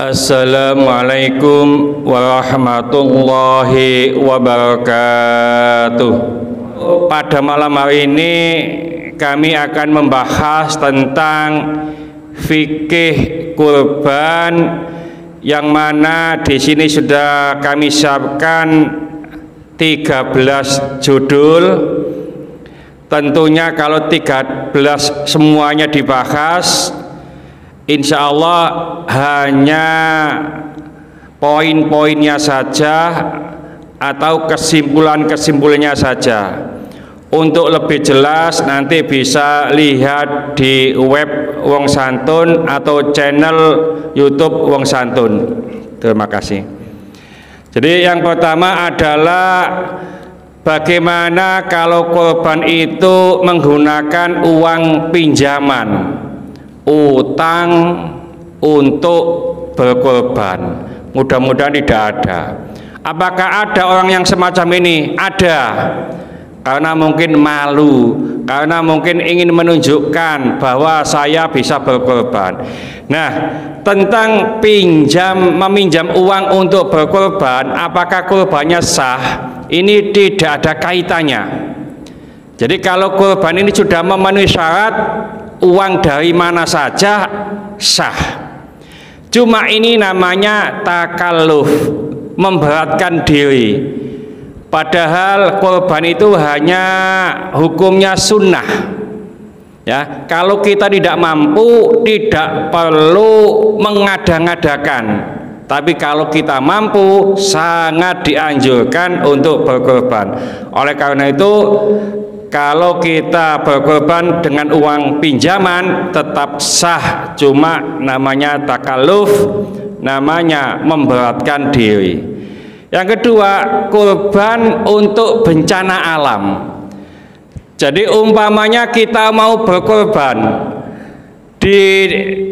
Assalamualaikum warahmatullahi wabarakatuh. Pada malam hari ini kami akan membahas tentang fikih kurban, yang mana di sini sudah kami siapkan 13 judul. Tentunya kalau 13 semuanya dibahas, insya Allah hanya poin-poinnya saja atau kesimpulan-kesimpulannya saja. Untuk lebih jelas nanti bisa lihat di web Wong Santun atau channel YouTube Wong Santun. Terima kasih. Jadi yang pertama adalah bagaimana kalau korban itu menggunakan uang pinjaman, utang untuk berkorban. Mudah-mudahan tidak ada. Apakah ada orang yang semacam ini? Ada. Karena mungkin malu, karena mungkin ingin menunjukkan bahwa saya bisa berkorban. Nah, tentang meminjam uang untuk berkorban, apakah korbannya sah? Ini tidak ada kaitannya. Jadi kalau korban ini sudah memenuhi syarat, uang dari mana saja sah. Cuma ini namanya takalluf, memberatkan diri. Padahal korban itu hanya hukumnya sunnah. Ya, kalau kita tidak mampu, tidak perlu mengada-ngadakan. Tapi kalau kita mampu, sangat dianjurkan untuk berkorban. Oleh karena itu, kalau kita berkorban dengan uang pinjaman tetap sah, cuma namanya takalluf, namanya memberatkan diri. Yang kedua, korban untuk bencana alam. Jadi umpamanya kita mau berkorban, di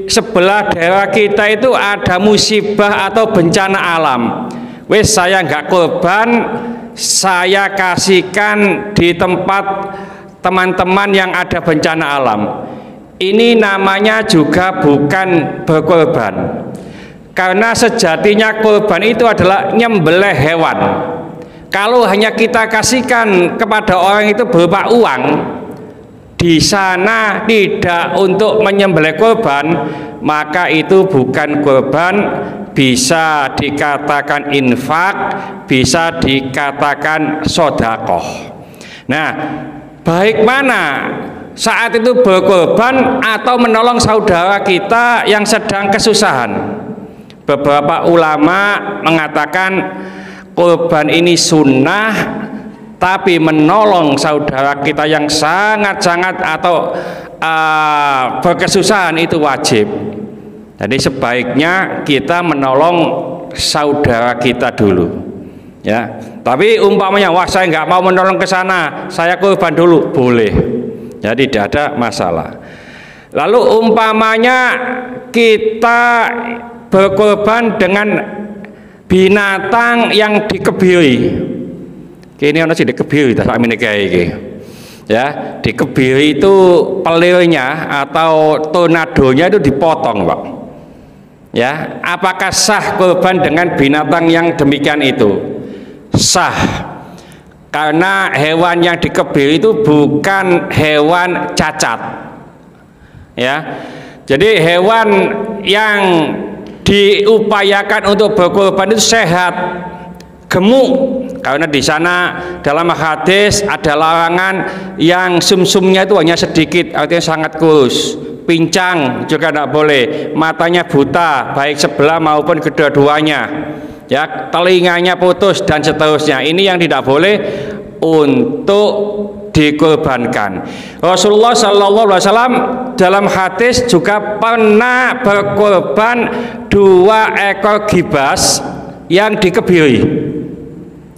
sebelah daerah kita itu ada musibah atau bencana alam. Wes, saya nggak korban, saya kasihkan di tempat teman-teman yang ada bencana alam. Ini namanya juga bukan berkorban. Karena sejatinya korban itu adalah nyembelih hewan. Kalau hanya kita kasihkan kepada orang itu berupa uang, di sana tidak untuk menyembelih korban, maka itu bukan korban, bisa dikatakan infak, bisa dikatakan sodakoh. Nah, baik mana saat itu berkorban atau menolong saudara kita yang sedang kesusahan? Beberapa ulama mengatakan korban ini sunnah, tapi menolong saudara kita yang sangat-sangat atau berkesusahan itu wajib. Jadi sebaiknya kita menolong saudara kita dulu, ya. Tapi umpamanya, wah saya nggak mau menolong ke sana, saya korban dulu, boleh. Jadi tidak ada masalah. Lalu umpamanya kita berkorban dengan binatang yang dikebiri. Kini ono sing dikebiri ta sakmene kae iki. Ya, dikebiri itu pelirnya atau tornadonya itu dipotong, Pak. Ya, apakah sah korban dengan binatang yang demikian itu? Sah. Karena hewan yang dikebiri itu bukan hewan cacat. Ya. Jadi hewan yang diupayakan untuk berkorban itu sehat, gemuk. Karena di sana dalam hadis ada larangan yang sumsumnya itu hanya sedikit, artinya sangat kurus. Pincang juga tidak boleh, matanya buta baik sebelah maupun kedua-duanya, ya, telinganya putus dan seterusnya. Ini yang tidak boleh untuk dikorbankan. Rasulullah SAW dalam hadis juga pernah berkorban 2 ekor gibas yang dikebiri.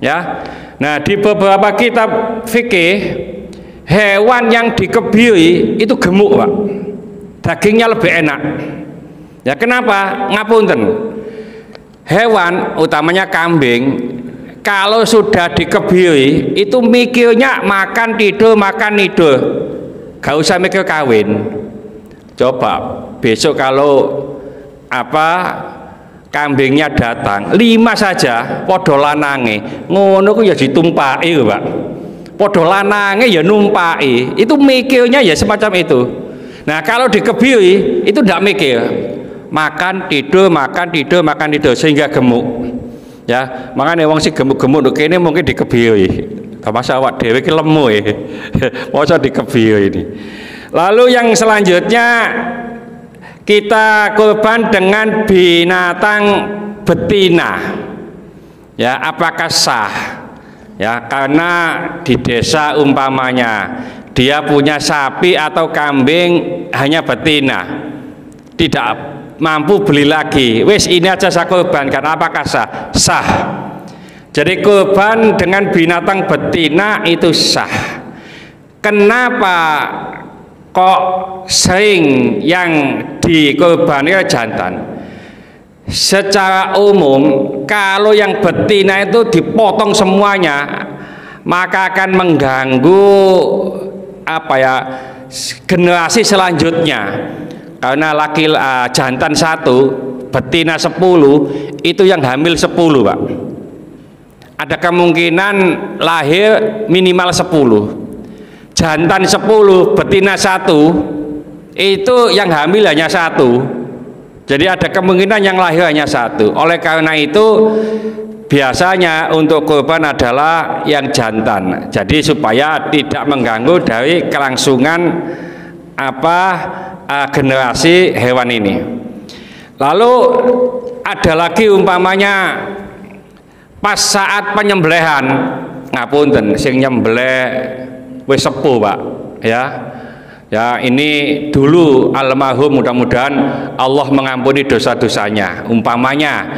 Ya, nah di beberapa kitab fikih, hewan yang dikebiri itu gemuk, Pak. Dagingnya lebih enak. Ya, kenapa? Ngapunten. Hewan utamanya kambing, kalau sudah dikebiri itu mikirnya makan tidur, gak usah mikir kawin. Coba besok kalau kambingnya datang 5 saja podo lanange ngono ku ya ditumpaki lho Pak, podo lanange ya numpaki, itu mikirnya ya semacam itu. Nah kalau dikebiui itu tidak mikir, makan tidur makan tidur makan tidur sehingga gemuk ya. Makanya wong sing gemuk-gemuk kene mungkin dikebiui, masa awak dhewe ki lemu ya masa dikebiui ini. Lalu yang selanjutnya kita kurban dengan binatang betina ya, apakah sah ya? Karena di desa umpamanya dia punya sapi atau kambing hanya betina, tidak mampu beli lagi, wis ini aja saya kurbankan, apakah sah? Sah. Jadi kurban dengan binatang betina itu sah. Kenapa kok sering yang dikurbankan jantan? Secara umum kalau yang betina itu dipotong semuanya maka akan mengganggu generasi selanjutnya, karena jantan 1 betina 10 itu yang hamil 10 Pak, ada kemungkinan lahir minimal 10. Jantan 10 betina 1 itu yang hamil hanya 1, jadi ada kemungkinan yang lahir hanya 1. Oleh karena itu biasanya untuk kurban adalah yang jantan, jadi supaya tidak mengganggu dari kelangsungan generasi hewan ini. Lalu ada lagi umpamanya pas saat penyembelihan, ngapunten sing nyembelih wis sepuh Pak ya. Ya ini dulu almarhum, mudah-mudahan Allah mengampuni dosa-dosanya. Umpamanya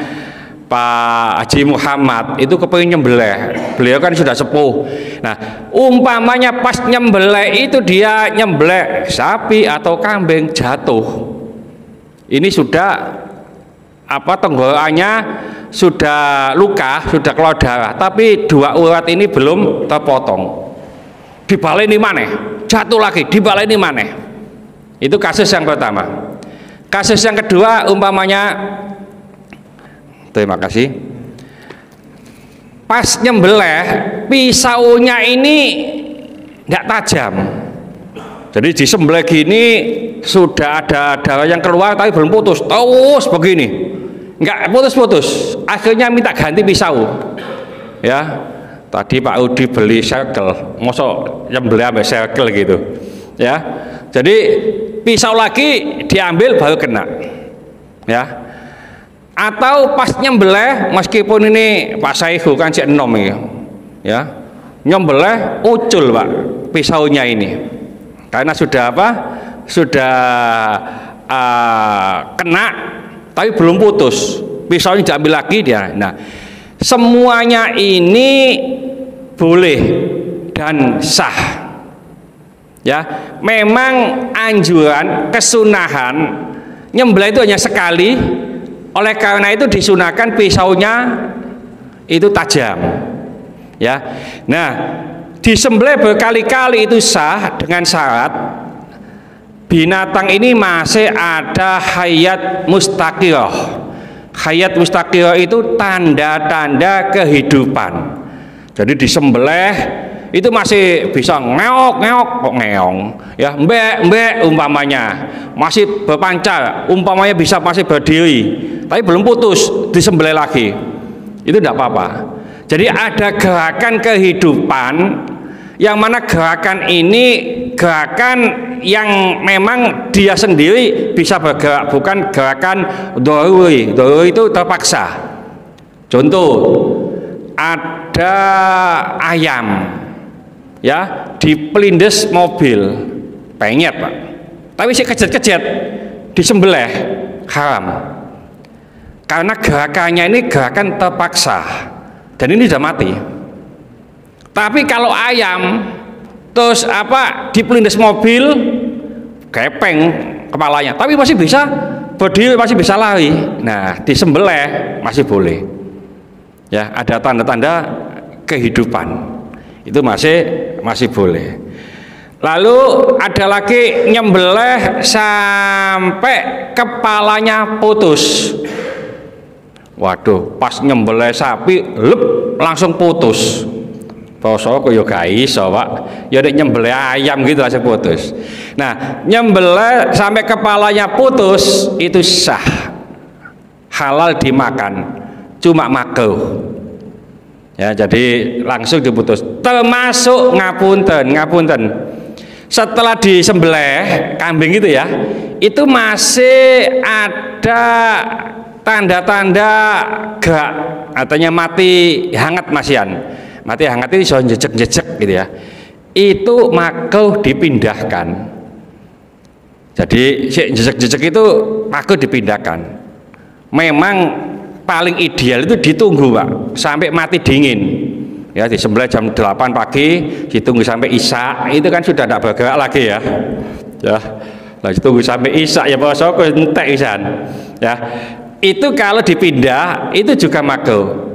Pak Haji Muhammad itu kepengin nyembelih, beliau kan sudah sepuh. Nah umpamanya pas nyembelih itu dia nyembelih sapi atau kambing jatuh, ini sudah tenggorokannya sudah luka, sudah keluar darah, tapi 2 urat ini belum terpotong, dibaleni maneh, jatuh lagi dibaleni maneh. Itu kasus yang pertama. Kasus yang kedua umpamanya, terima kasih, pas nyembelih pisaunya ini nggak tajam, jadi disembelih gini sudah ada darah yang keluar tapi belum putus, terus begini nggak putus-putus, akhirnya minta ganti pisau ya. Tadi Pak Udi beli circle, mosok nyembelih sampai circle gitu ya, jadi pisau lagi diambil baru kena ya. Atau pas nyembelih, meskipun ini Pak Saihu kan cek enom ya, nyembelih ucul Pak pisaunya ini, karena sudah sudah kena tapi belum putus, pisaunya diambil lagi dia. Nah semuanya ini boleh dan sah ya. Memang anjuran kesunahan nyembelih itu hanya sekali, oleh karena itu disunahkan pisaunya itu tajam ya. Nah disembelih berkali-kali itu sah dengan syarat binatang ini masih ada hayat mustaqirah. Hayat mustaqirah itu tanda-tanda kehidupan, jadi disembelih itu masih bisa ngeok kok ngeong ya, mbek umpamanya masih berpancar, umpamanya bisa masih berdiri tapi belum putus, disembelih lagi, itu tidak apa-apa. Jadi ada gerakan kehidupan yang mana gerakan ini gerakan yang memang dia sendiri bisa bergerak, bukan gerakan doruri. Doruri itu terpaksa. Contoh, ada ayam ya dipelindes mobil, penyet Pak, tapi si kejet-kejet disembelih haram, karena gerakannya ini gerakan terpaksa dan ini sudah mati. Tapi kalau ayam terus dipelindes mobil, kepeng kepalanya, tapi masih bisa berdiri, masih bisa lari, nah disembelih masih boleh ya, ada tanda-tanda kehidupan, itu masih boleh. Lalu ada lagi nyembelih sampai kepalanya putus Waduh, pas nyembelih sapi, langsung putus. Poso kok yo gak iso, Pak. Ya nek nyembelih ayam gitu langsung putus. Nah, nyembelih sampai kepalanya putus itu sah. Halal dimakan. Cuma makruh. Ya, jadi langsung diputus. Termasuk ngapunten. Setelah disembelih kambing itu ya, itu masih ada tanda-tanda gak, artinya mati hangat masian. Mati hangat itu bisa jejek-jejek gitu ya. Itu makruh dipindahkan. Jadi jejek-jejek itu makruh dipindahkan. Memang paling ideal itu ditunggu, Pak, sampai mati dingin. Ya, disembelih jam 8 pagi, ditunggu sampai isya, itu kan sudah tidak bergerak lagi ya. Ya. Nah, ditunggu sampai isya ya poso kok entek isan. Ya. Itu kalau dipindah itu juga makruh.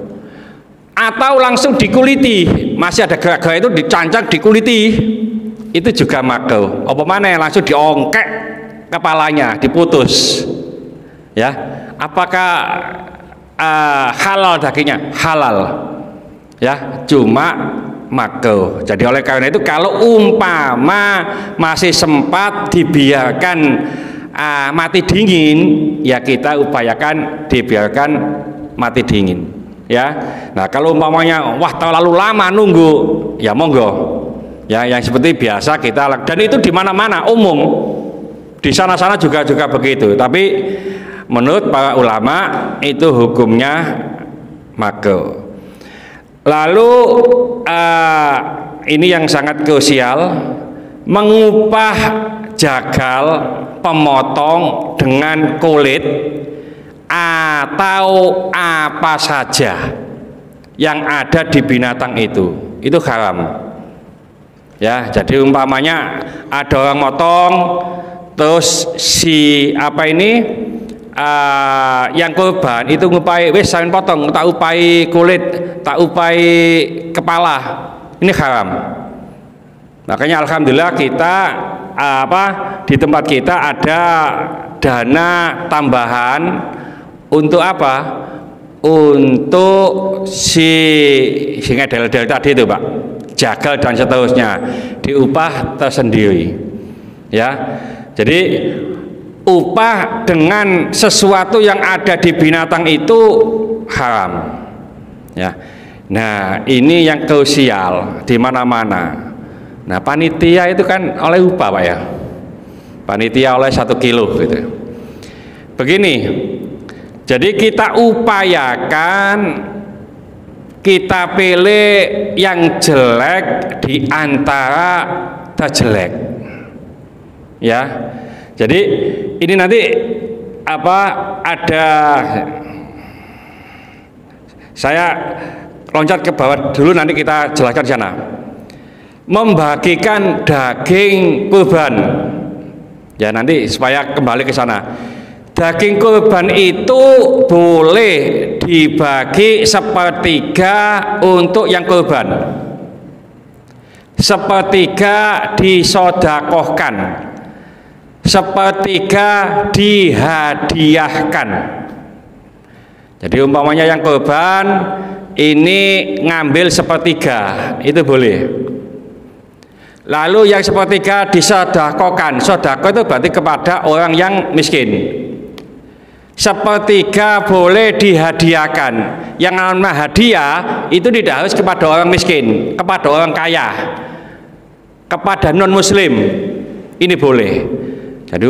Atau langsung dikuliti, masih ada gerak-gerak itu dicancang dikuliti, itu juga makruh. Apa mana langsung diongkek kepalanya, diputus. Ya, apakah halal dagingnya? Halal. Ya, cuma makruh. Jadi oleh karena itu kalau umpama masih sempat dibiarkan mati dingin, ya kita upayakan dibiarkan mati dingin. Ya, nah kalau umpamanya wah terlalu lama nunggu, ya monggo. Ya, yang seperti biasa kita, dan itu di mana-mana umum, di sana-sana juga begitu. Tapi menurut para ulama itu hukumnya makruh. Lalu ini yang sangat krusial, mengupah jagal pemotong dengan kulit atau apa saja yang ada di binatang itu haram. Ya, jadi umpamanya ada orang motong, terus si apa ini yang korban itu ngupai, wis sampeyan potong, tak upai kulit, tak upai kepala, ini haram. Makanya alhamdulillah kita di tempat kita ada dana tambahan untuk apa? Untuk si ngedel-del tadi itu, Pak, jagal dan seterusnya, diupah tersendiri. Ya, jadi upah dengan sesuatu yang ada di binatang itu haram. Ya, nah ini yang krusial di mana-mana. Nah, panitia itu kan oleh upah, Pak ya. Panitia oleh 1 kilo gitu. Begini. Jadi kita upayakan kita pilih yang jelek di antara terjelek. Ya. Jadi ini nanti ada, saya loncat ke bawah dulu, nanti kita jelaskan di sana. Membagikan daging kurban. Ya, nanti supaya kembali ke sana. Daging kurban itu boleh dibagi 1/3 untuk yang kurban, 1/3 disodakohkan, 1/3 dihadiahkan. Jadi umpamanya yang kurban ini ngambil 1/3, itu boleh. Lalu yang 1/3 disodakohkan. Sodako itu berarti kepada orang yang miskin. 1/3 boleh dihadiahkan. Yang namanya hadiah itu tidak harus kepada orang miskin, kepada orang kaya, kepada non muslim, ini boleh. Jadi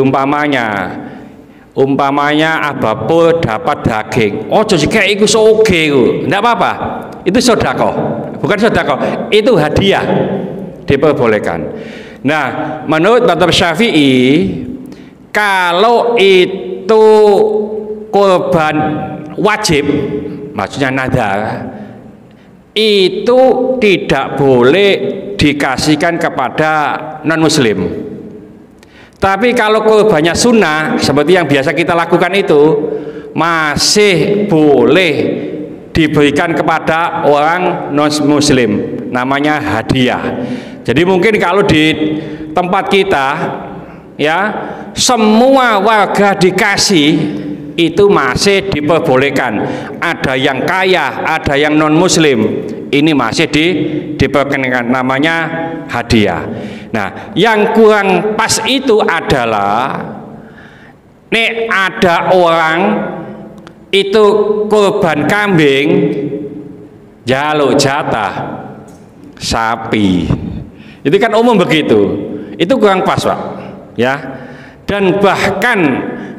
umpamanya abapur dapat daging, oh jadi kayak itu soge, enggak apa-apa, itu sodako, bukan sodako, itu hadiah, diperbolehkan. Nah, menurut mazhab Syafi'i, kalau itu kurban wajib, maksudnya nadar, itu tidak boleh dikasihkan kepada non muslim. Tapi kalau kurbannya sunnah seperti yang biasa kita lakukan itu, masih boleh diberikan kepada orang non muslim, namanya hadiah. Jadi mungkin kalau di tempat kita ya semua warga dikasih, itu masih diperbolehkan. Ada yang kaya, ada yang non muslim, ini masih diperkenankan, namanya hadiah. Nah, yang kurang pas itu adalah nek ada orang itu kurban kambing jaluk jatah sapi. Itu kan umum begitu. Itu kurang pas, Pak. Ya. Dan bahkan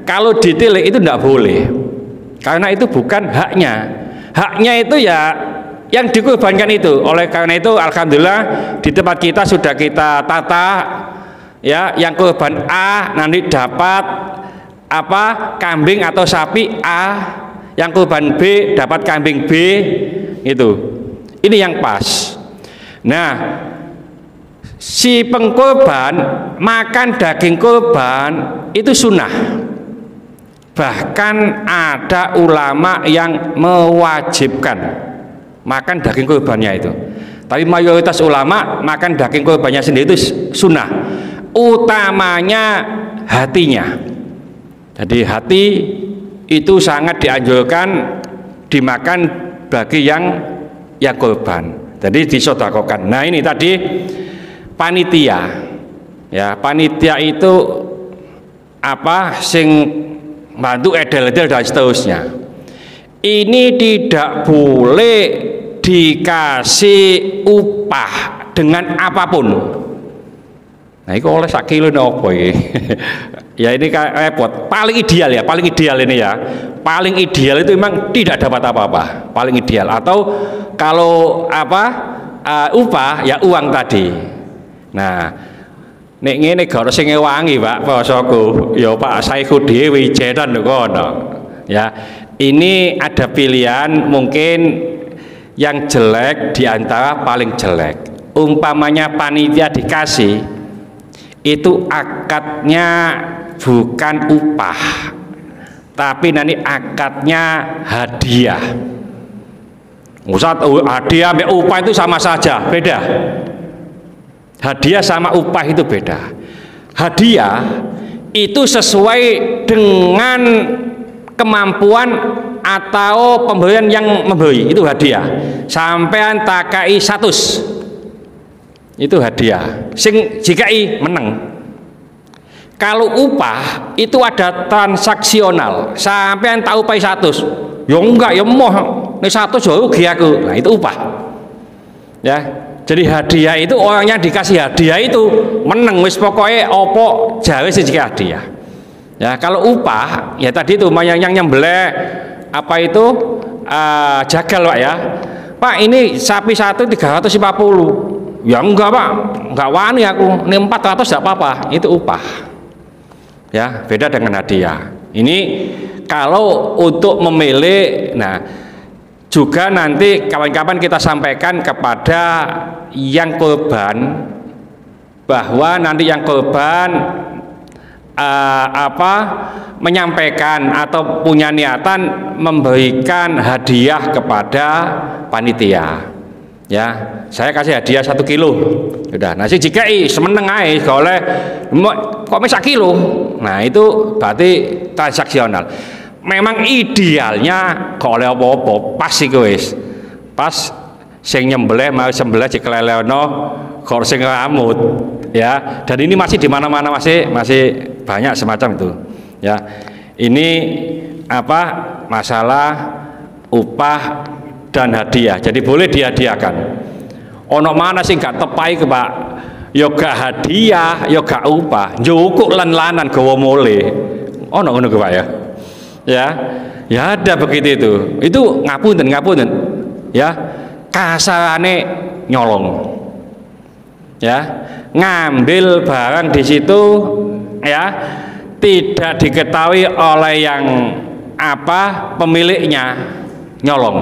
kalau ditilik itu tidak boleh. Karena itu bukan haknya. Haknya itu ya yang dikurbankan itu. Oleh karena itu alhamdulillah di tempat kita sudah kita tata ya, yang kurban A nanti dapat apa? Kambing atau sapi A, yang kurban B dapat kambing B, itu. Ini yang pas. Nah, si pengkorban makan daging korban itu sunnah. Bahkan ada ulama yang mewajibkan makan daging korbannya itu. Tapi mayoritas ulama makan daging korbannya sendiri itu sunnah. Utamanya hatinya. Jadi hati itu sangat dianjurkan dimakan bagi yang korban. Jadi disodakokan. Nah ini tadi panitia, ya panitia itu apa sing bantu edel-edel dan seterusnya. Ini tidak boleh dikasih upah dengan apapun. Nah itu oleh sak kilo nopo ini. Ya ini repot. Paling ideal ya, paling ideal ini ya. Paling ideal itu memang tidak dapat apa-apa. Paling ideal. Atau kalau apa upah ya uang tadi. Nah, nek ngene gak ono sing ngewangi, Pak, posoku. Ya Pak, saiku dhewe jedan kono. Ya. Ini ada pilihan mungkin yang jelek di antara paling jelek. Umpamanya panitia dikasih itu akadnya bukan upah, tapi nanti akadnya hadiah. Ustaz, hadiah sama upah itu sama saja, beda. Hadiah sama upah itu beda. Hadiah itu sesuai dengan kemampuan atau pemberian yang memberi, itu hadiah. Sampean takai 100 itu hadiah, sing jikai meneng. Kalau upah itu ada transaksional, sampean tak upahi 100 ya enggak ya moh nek 100 ya rugi aku. Nah itu upah ya. Jadi hadiah itu orang yang dikasih hadiah itu meneng wis pokoknya opo jawe sing hadiah ya. Kalau upah ya tadi itu yang nyembelih apa itu jagal, Pak ya. Pak ini sapi satu 350. Ya enggak, Pak, enggak wani aku, ini 400 enggak apa-apa, itu upah ya, beda dengan hadiah. Ini kalau untuk memilih. Nah juga nanti kawan-kawan kita sampaikan kepada yang korban bahwa nanti yang korban menyampaikan atau punya niatan memberikan hadiah kepada panitia. Ya, saya kasih hadiah 1 kilo. Udah, nasi jika semeneng ae oleh kok 1 kilo. Nah, itu berarti transaksional. Memang idealnya kok oleh apa-apa pas iku wis. Pas sing nyembelih mau sembelih dikeleleno kok sing ngamut ya. Dan ini masih di mana-mana masih banyak semacam itu. Ya. Ini apa? Masalah upah dan hadiah. Jadi boleh dihadiahkan. Ono mana sing gak tepai ke Pak? Ya gak hadiah, ya gak upah. Njukuk lan-lanan gawa mole. Ono ngono ke Pak ya. Ya. Ya ada begitu itu. Itu ngapunten. Ya. Kasarane nyolong. Ya. Ngambil barang di situ ya tidak diketahui oleh yang apa pemiliknya, nyolong.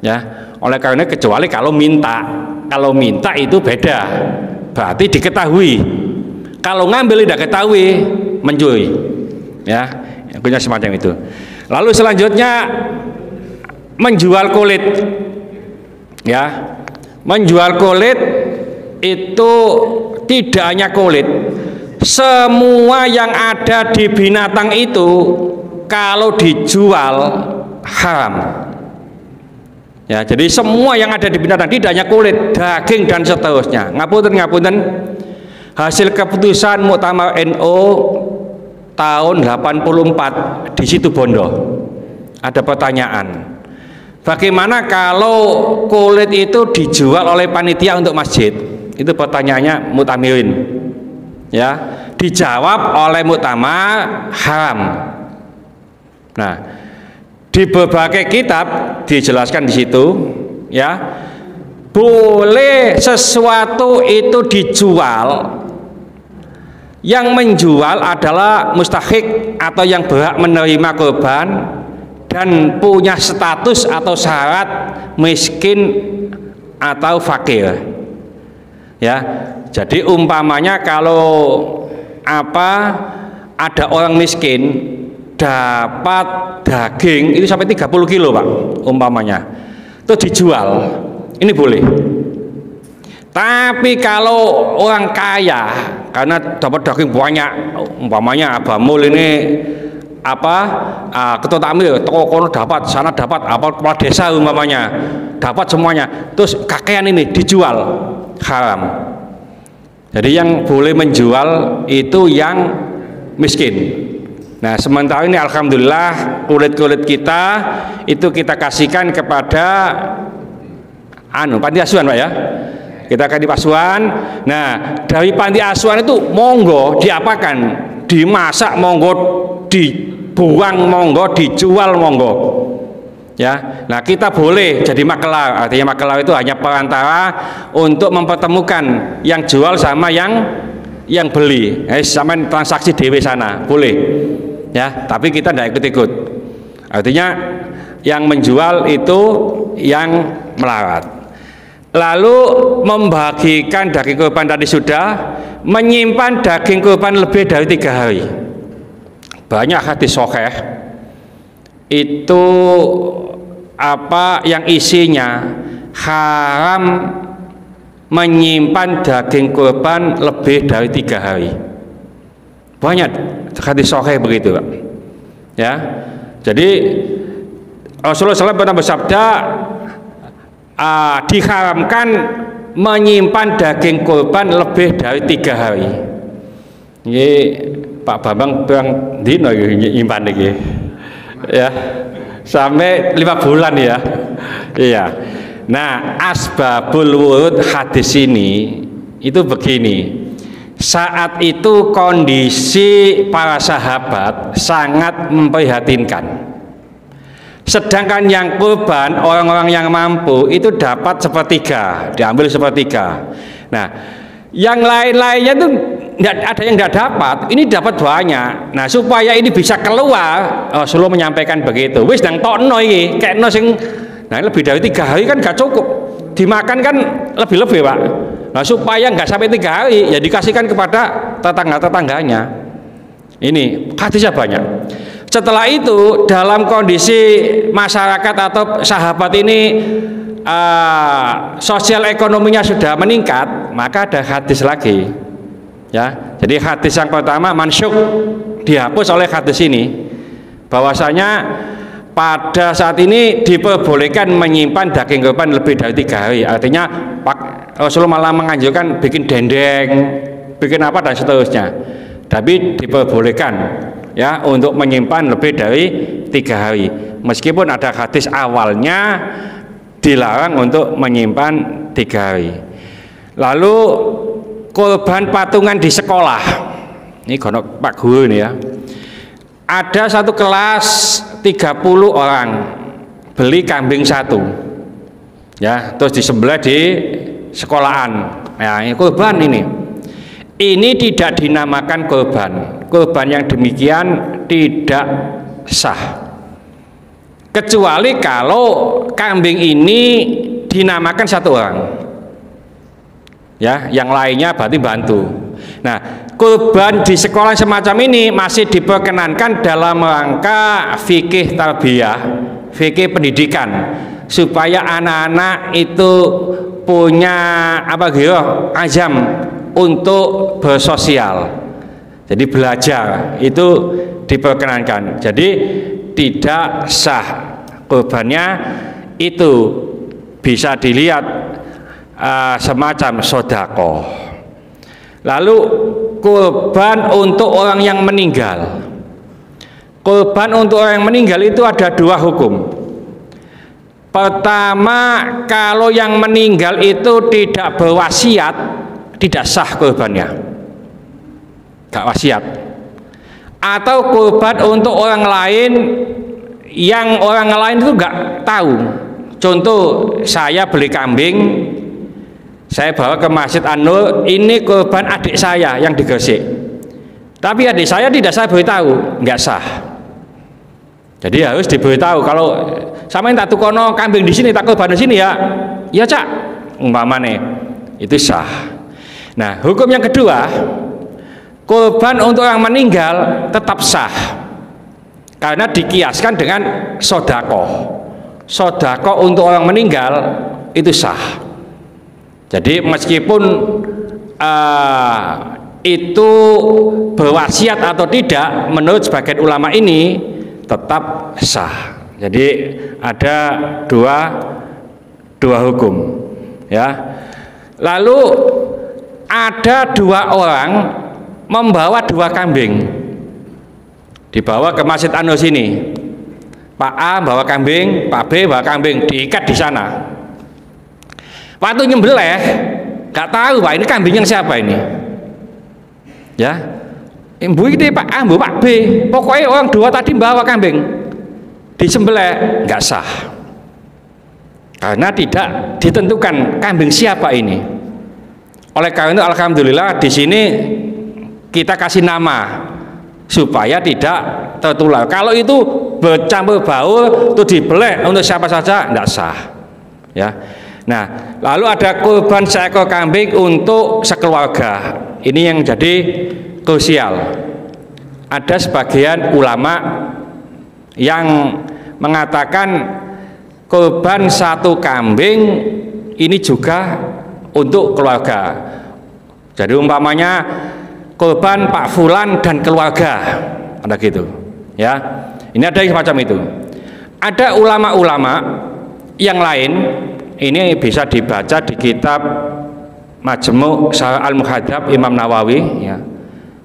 Ya, oleh karena kecuali kalau minta itu beda, berarti diketahui. Kalau ngambil tidak ketahui, mencuri. Ya, punya semacam itu. Lalu selanjutnya menjual kulit. Ya, menjual kulit itu tidak hanya kulit, semua yang ada di binatang itu kalau dijual haram. Ya, jadi semua yang ada di binatang, tidak hanya kulit, daging dan seterusnya. Ngapunten, hasil keputusan Muktamar NU tahun 84 di situ Bondo. Ada pertanyaan, bagaimana kalau kulit itu dijual oleh panitia untuk masjid? Itu pertanyaannya Muktamirin. Ya, dijawab oleh Muktamar haram. Nah, di berbagai kitab dijelaskan di situ, ya, boleh sesuatu itu dijual, yang menjual adalah mustahik atau yang berhak menerima korban dan punya status atau syarat miskin atau fakir. Ya, jadi umpamanya kalau ada orang miskin dapat daging itu sampai 30 kilo Pak umpamanya, itu dijual, ini boleh. Tapi kalau orang kaya karena dapat daging banyak, umpamanya Abah Mul ini ketua takmir, toko dapat, sana dapat, kepala desa umpamanya dapat semuanya, terus kakean ini dijual, haram. Jadi yang boleh menjual itu yang miskin. Nah, sementara ini alhamdulillah kulit-kulit kita itu kita kasihkan kepada panti asuhan Pak ya. Kita akan di asuhan. Nah, dari panti asuhan itu monggo diapakan? Dimasak monggo, dibuang monggo, dijual monggo. Ya. Nah, kita boleh jadi makelar. Artinya makelar itu hanya perantara untuk mempertemukan yang jual sama yang beli. Sama transaksi dewe sana, boleh. Ya, tapi kita tidak ikut-ikut. Artinya yang menjual itu yang melarat. Lalu membagikan daging kurban tadi sudah, menyimpan daging kurban lebih dari 3 hari. Banyak hadis sahih itu yang isinya haram menyimpan daging kurban lebih dari 3 hari. Banyak hadis sahih begitu Pak. Ya, jadi Rasulullah SAW pernah bersabda, diharamkan menyimpan daging kurban lebih dari 3 hari. Ini Pak Bambang bilang dino nyimpan lagi, ya, sampai 5 bulan ya. Iya. Nah, asbabul wurud hadis ini itu begini. Saat itu kondisi para sahabat sangat memprihatinkan. Sedangkan yang kurban, orang-orang yang mampu itu dapat 1/3, diambil 1/3. Nah, yang lain-lainnya itu ada yang tidak dapat, ini dapat banyak. Nah, supaya ini bisa keluar, Rasulullah menyampaikan begitu. Wis nang tokno iki, kekno sing lebih dari 3 hari kan gak cukup. Dimakan kan lebih-lebih, Pak. Nah, supaya nggak sampai 3 hari, ya dikasihkan kepada tetangga-tetangganya. Ini hadisnya banyak. Setelah itu dalam kondisi masyarakat atau sahabat ini sosial ekonominya sudah meningkat, maka ada hadis lagi. Ya, jadi hadis yang pertama mansyuk, dihapus oleh hadis ini, bahwasanya pada saat ini diperbolehkan menyimpan daging kurban lebih dari 3 hari. Artinya Rasulullah malah menganjurkan bikin dendeng, bikin apa dan seterusnya. Tapi diperbolehkan ya untuk menyimpan lebih dari 3 hari. Meskipun ada hadis awalnya dilarang untuk menyimpan 3 hari. Lalu korban patungan di sekolah. Ini gonok Pak Guru ini ya. Ada satu kelas 30 orang beli kambing 1. Ya, terus disembelih di sekolahan. Ya, ini korban ini. Ini tidak dinamakan korban. Korban yang demikian tidak sah. Kecuali kalau kambing ini dinamakan 1 orang. Ya, yang lainnya berarti bantu. Nah, kurban di sekolah semacam ini masih diperkenankan dalam rangka fikih tarbiyah, fikih pendidikan, supaya anak-anak itu punya azam untuk bersosial. Jadi belajar itu diperkenankan. Jadi tidak sah kurbannya itu bisa dilihat semacam sodako. Lalu kurban untuk orang yang meninggal. Kurban untuk orang yang meninggal itu ada dua hukum. Pertama, kalau yang meninggal itu tidak berwasiat, tidak sah kurbannya. Gak wasiat. Atau kurban untuk orang lain yang orang lain itu gak tahu. Contoh, saya beli kambing, saya bawa ke Masjid An-Nur, ini kurban adik saya yang di Gresik. Tapi adik saya tidak saya beritahu, nggak sah. Jadi harus diberitahu. Kalau sama yang tak tukono kambing di sini, tak kurban di sini ya, ya cak, umpamane itu sah. Nah, hukum yang kedua, kurban untuk orang meninggal tetap sah karena dikiaskan dengan sodako. Sodako untuk orang meninggal itu sah. Jadi meskipun itu berwasiat atau tidak, menurut sebagian ulama ini tetap sah. Jadi ada dua hukum, ya. Lalu ada dua orang membawa dua kambing, dibawa ke Masjid An-Nur sini. Pak A bawa kambing, Pak B bawa kambing, diikat di sana. Waktu nyembelih, nggak tahu Pak ini kambing yang siapa ini, ya. Ibu ini Pak A, Pak B, pokoknya orang dua tadi bawa kambing, disembelih, nggak sah, karena tidak ditentukan kambing siapa ini. Oleh karena itu, alhamdulillah di sini kita kasih nama supaya tidak tertular. Kalau itu bercampur baur, itu dibelek untuk siapa saja, tidak sah, ya. Nah, lalu ada kurban seekor kambing untuk sekeluarga. Ini yang jadi krusial. Ada sebagian ulama yang mengatakan kurban satu kambing ini juga untuk keluarga. Jadi umpamanya kurban Pak Fulan dan keluarga, ada gitu, ya. Ini ada yang semacam itu. Ada ulama-ulama yang lain, ini bisa dibaca di kitab Majmu' Syarah Al-Muhadzab Imam Nawawi, ya.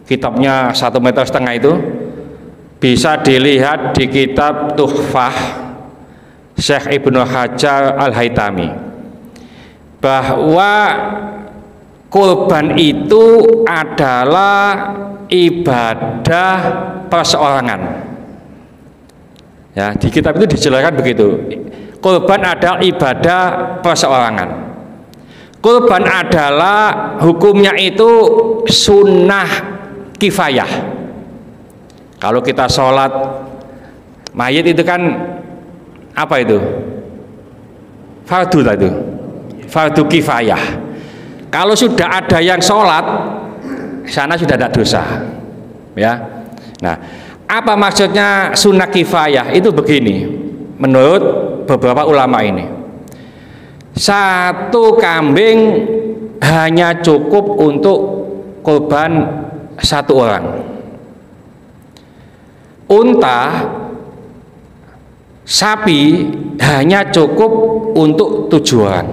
Kitabnya 1,5 meter itu. Bisa dilihat di kitab Tuhfah Syekh Ibnu Hajar Al-Haytami, bahwa kurban itu adalah ibadah perseorangan. Ya, di kitab itu dijelaskan begitu. Kurban adalah ibadah perseorangan. Kurban adalah hukumnya itu sunnah kifayah. Kalau kita sholat mayit itu kan apa itu? Fardu itu, fardu kifayah. Kalau sudah ada yang sholat, sana sudah ada dosa, ya. Nah, apa maksudnya sunnah kifayah? Itu begini, menurut beberapa ulama ini, satu kambing hanya cukup untuk kurban satu orang. Unta, sapi hanya cukup untuk 7 orang.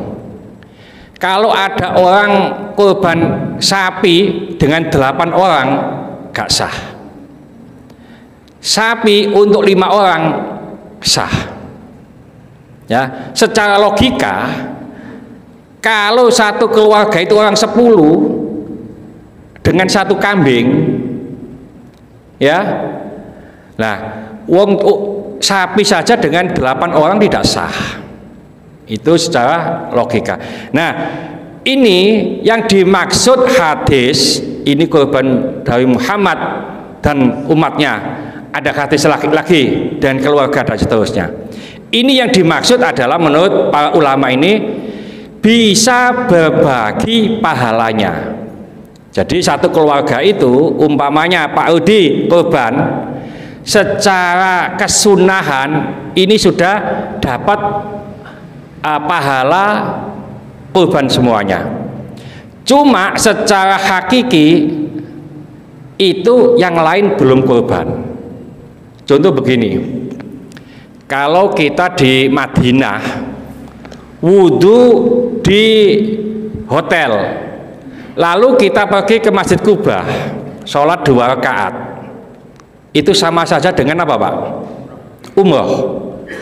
Kalau ada orang kurban sapi dengan 8 orang, gak sah. Sapi untuk 5 orang sah. Ya, secara logika, kalau satu keluarga itu orang 10 dengan satu kambing, ya, nah, sapi saja dengan 8 orang tidak sah. Itu secara logika. Nah, ini yang dimaksud hadis ini kurban dari Muhammad dan umatnya. Ada hadis lagi dan keluarga dan seterusnya. Ini yang dimaksud adalah menurut para ulama ini bisa berbagi pahalanya. Jadi satu keluarga itu umpamanya Pak Udi kurban, secara kesunahan ini sudah dapat pahala kurban semuanya. Cuma secara hakiki itu yang lain belum kurban. Contoh begini, kalau kita di Madinah wudhu di hotel, lalu kita pergi ke Masjid Kubah sholat 2 rakaat, itu sama saja dengan apa Pak? Umroh,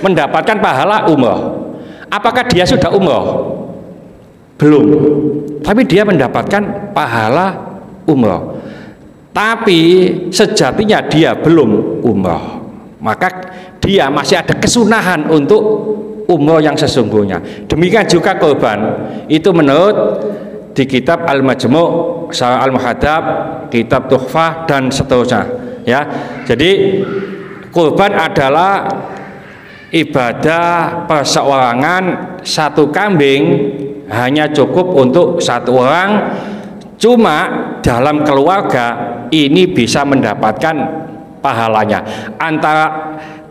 mendapatkan pahala umroh. Apakah dia sudah umroh? Belum, tapi dia mendapatkan pahala umroh. Tapi sejatinya dia belum umroh, maka dia masih ada kesunahan untuk umroh yang sesungguhnya. Demikian juga kurban, itu menurut di kitab Al-Majmu', Syarah Al-Muhadzab, kitab Tuhfah dan seterusnya ya. Jadi kurban adalah ibadah perseorangan, 1 kambing hanya cukup untuk 1 orang, cuma dalam keluarga ini bisa mendapatkan pahalanya. Antara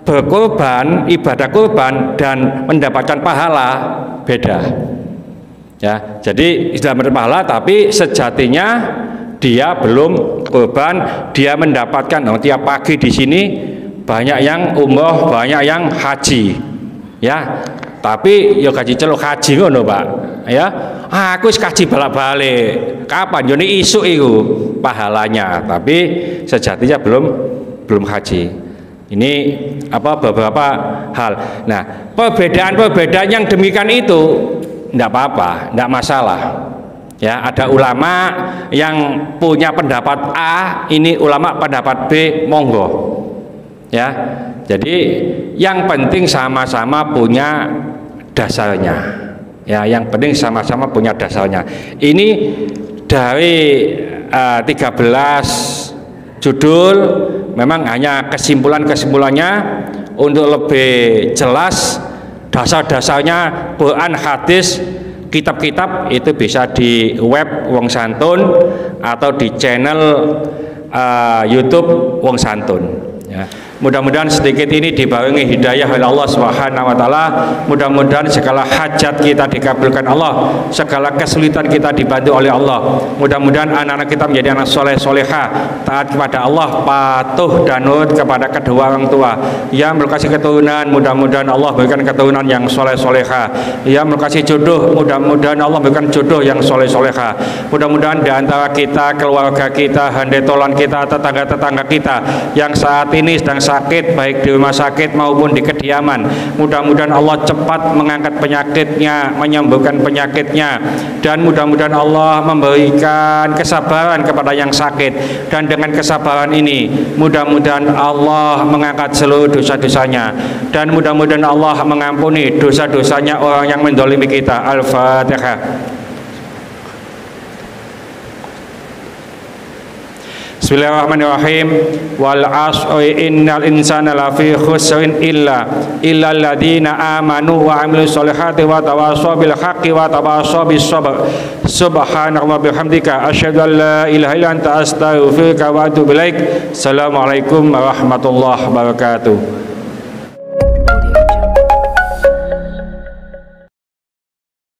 berkorban, ibadah kurban dan mendapatkan pahala beda ya. Jadi sudah berpahala tapi sejatinya dia belum kurban, dia mendapatkan tiap pagi di sini banyak yang umroh, banyak yang haji ya. Tapi yo kaji celuk haji ngono Pak ya. Aku wis kaji balik-balik. Kapan yo isuk iku pahalanya, tapi sejatinya belum haji. Ini apa beberapa hal. Nah, perbedaan-perbedaan yang demikian itu enggak apa-apa, enggak masalah. Ya, ada ulama yang punya pendapat A, ini ulama pendapat B, monggo. Ya. Jadi yang penting sama-sama punya dasarnya. Ya, yang penting sama-sama punya dasarnya. Ini dari 13 judul memang hanya kesimpulan-kesimpulannya. Untuk lebih jelas dasar-dasarnya Quran, hadis, kitab-kitab itu bisa di web Wong Santun atau di channel YouTube Wong Santun ya. Mudah-mudahan sedikit ini dibarengi hidayah oleh Allah Subhanahu wa taala. Mudah-mudahan segala hajat kita dikabulkan Allah, segala kesulitan kita dibantu oleh Allah. Mudah-mudahan anak-anak kita menjadi anak soleh soleha, taat kepada Allah, patuh dan nurut kepada kedua orang tua. Ya, melukasi keturunan, mudah-mudahan Allah berikan keturunan yang soleh soleha. Ya, melukasi jodoh, mudah-mudahan Allah berikan jodoh yang soleh soleha. Mudah-mudahan di antara kita, keluarga kita, handetolan kita, tetangga-tetangga kita yang saat ini sedang sakit baik di rumah sakit maupun di kediaman, mudah-mudahan Allah cepat mengangkat penyakitnya, menyembuhkan penyakitnya, dan mudah-mudahan Allah memberikan kesabaran kepada yang sakit, dan dengan kesabaran ini mudah-mudahan Allah mengangkat seluruh dosa-dosanya, dan mudah-mudahan Allah mengampuni dosa-dosanya orang yang mendolimi kita. Al-Fatihah. Bismillahirrahmanirrahim. Wal 'asri innal insana lafi khusrin illa alladziina aamanu wa 'amilus solihati wa tawashaw bil haqqi wa tawashaw bis sabr. Subhanallahi wa bihamdika asyhadu an la ilaha illa anta astaghfiruka wa atubu ilaik. Assalamualaikum warahmatullahi wabarakatuh.